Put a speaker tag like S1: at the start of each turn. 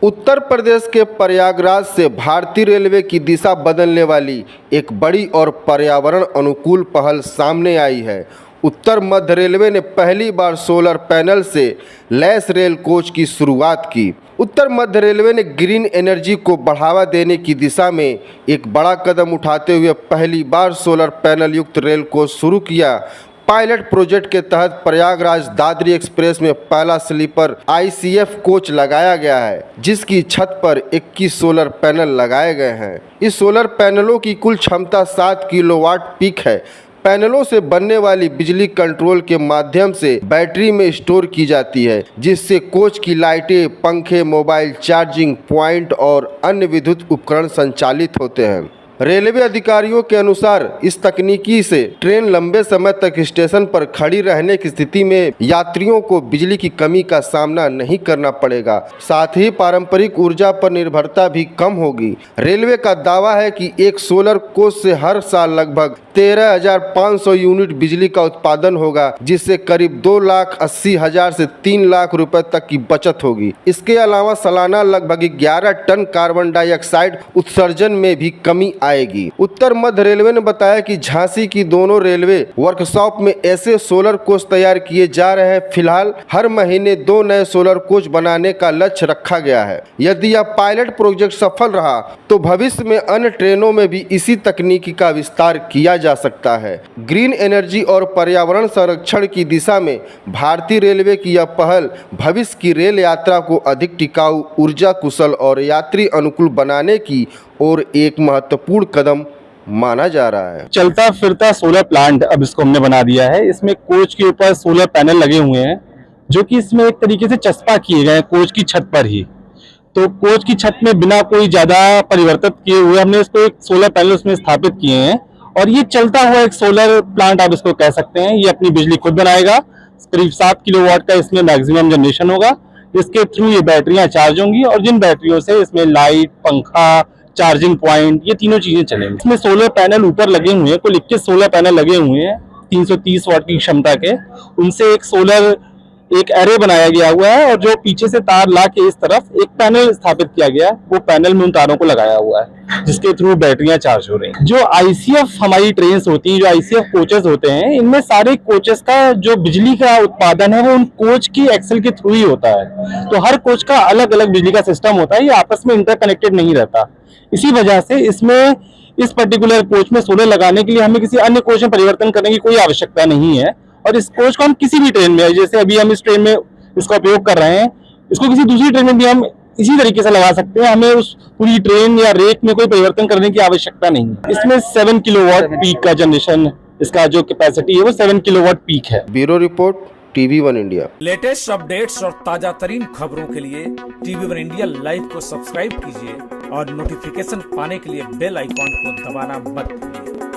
S1: उत्तर प्रदेश के प्रयागराज से भारतीय रेलवे की दिशा बदलने वाली एक बड़ी और पर्यावरण अनुकूल पहल सामने आई है। उत्तर मध्य रेलवे ने पहली बार सोलर पैनल से लैस रेल कोच की शुरुआत की। उत्तर मध्य रेलवे ने ग्रीन एनर्जी को बढ़ावा देने की दिशा में एक बड़ा कदम उठाते हुए पहली बार सोलर पैनल युक्त रेल कोच शुरू किया। पायलट प्रोजेक्ट के तहत प्रयागराज दादरी एक्सप्रेस में पहला स्लीपर ICF कोच लगाया गया है, जिसकी छत पर 21 सोलर पैनल लगाए गए हैं। इस सोलर पैनलों की कुल क्षमता 7 किलोवाट पीक है। पैनलों से बनने वाली बिजली कंट्रोल के माध्यम से बैटरी में स्टोर की जाती है, जिससे कोच की लाइटें, पंखे, मोबाइल चार्जिंग पॉइंट और अन्य विद्युत उपकरण संचालित होते हैं। रेलवे अधिकारियों के अनुसार इस तकनीकी से ट्रेन लंबे समय तक स्टेशन पर खड़ी रहने की स्थिति में यात्रियों को बिजली की कमी का सामना नहीं करना पड़ेगा। साथ ही पारंपरिक ऊर्जा पर निर्भरता भी कम होगी। रेलवे का दावा है कि एक सोलर कोच से हर साल लगभग 13,500 यूनिट बिजली का उत्पादन होगा, जिससे करीब 2,80,000 से 3 लाख रुपए तक की बचत होगी। इसके अलावा सालाना लगभग 11 टन कार्बन डाइऑक्साइड उत्सर्जन में भी कमी आएगी। उत्तर मध्य रेलवे ने बताया कि झांसी की दोनों रेलवे वर्कशॉप में ऐसे सोलर कोच तैयार किए जा रहे हैं। फिलहाल हर महीने 2 नए सोलर कोच बनाने का लक्ष्य रखा गया है। यदि यह पायलट प्रोजेक्ट सफल रहा तो भविष्य में अन्य ट्रेनों में भी इसी तकनीकी का विस्तार किया जा सकता है। ग्रीन एनर्जी और पर्यावरण संरक्षण की दिशा में भारतीय रेलवे की यह पहल भविष्य की रेल यात्रा को अधिक टिकाऊ, ऊर्जा कुशल और यात्री अनुकूल बनाने की और एक महत्वपूर्ण कदम माना जा रहा है।
S2: चलता फिरता सोलर प्लांट अब इसको हमने बना दिया है। इसमें कोच के ऊपर सोलर पैनल लगे हुए हैं, जो कि इसमें एक तरीके से चस्पा किए गए हैं कोच की छत पर ही। तो कोच की छत में बिना कोई ज्यादा परिवर्तित किए हुए हमने इसको एक सोलर पैनल उसमें स्थापित किए हैं, और ये चलता हुआ एक सोलर प्लांट आप इसको कह सकते हैं। ये अपनी बिजली खुद बनाएगा। करीब 7 किलोवाट का इसमें मैक्सिमम जनरेशन होगा, जिसके थ्रू ये बैटरियां चार्ज होंगी, और जिन बैटरियों से इसमें लाइट, पंखा, चार्जिंग पॉइंट, ये तीनों चीजें चलेंगी। इसमें सोलर पैनल ऊपर लगे हुए हैं, कुल 21 सोलर पैनल लगे हुए हैं 330 वाट की क्षमता के। उनसे एक एरे बनाया गया हुआ है, और जो पीछे से तार ला के इस तरफ एक पैनल स्थापित किया गया है, वो पैनल में उन तारों को लगाया हुआ है, जिसके थ्रू बैटरियां चार्ज हो रही हैं। जो ICF हमारी ट्रेन होती हैं, जो ICF कोचेस होते हैं, इनमें सारे कोचेस का जो बिजली का उत्पादन है वो उन कोच की एक्सल के थ्रू ही होता है। तो हर कोच का अलग अलग बिजली का सिस्टम होता है, ये आपस में इंटरकनेक्टेड नहीं रहता। इसी वजह से इसमें इस पर्टिकुलर कोच में सोलर लगाने के लिए हमें किसी अन्य कोच में परिवर्तन करने की कोई आवश्यकता नहीं है। और इस कोच को हम किसी भी ट्रेन में, जैसे अभी हम इस ट्रेन में इसका उपयोग कर रहे हैं, इसको किसी दूसरी ट्रेन में भी हम इसी तरीके से लगा सकते हैं। हमें उस पूरी ट्रेन या रेक में कोई परिवर्तन करने की आवश्यकता नहीं है। इसमें 7 किलोवाट पीक का जनरेशन, इसका जो कैपेसिटी है वो 7 किलोवाट पीक है।
S1: Bureau report, TV1 India.
S3: Latest updates और ताजा तरीन खबरों के लिए TV1 इंडिया लाइव को सब्सक्राइब कीजिए और नोटिफिकेशन पाने के लिए बेल आइकॉन को दबाना मत भूलिए।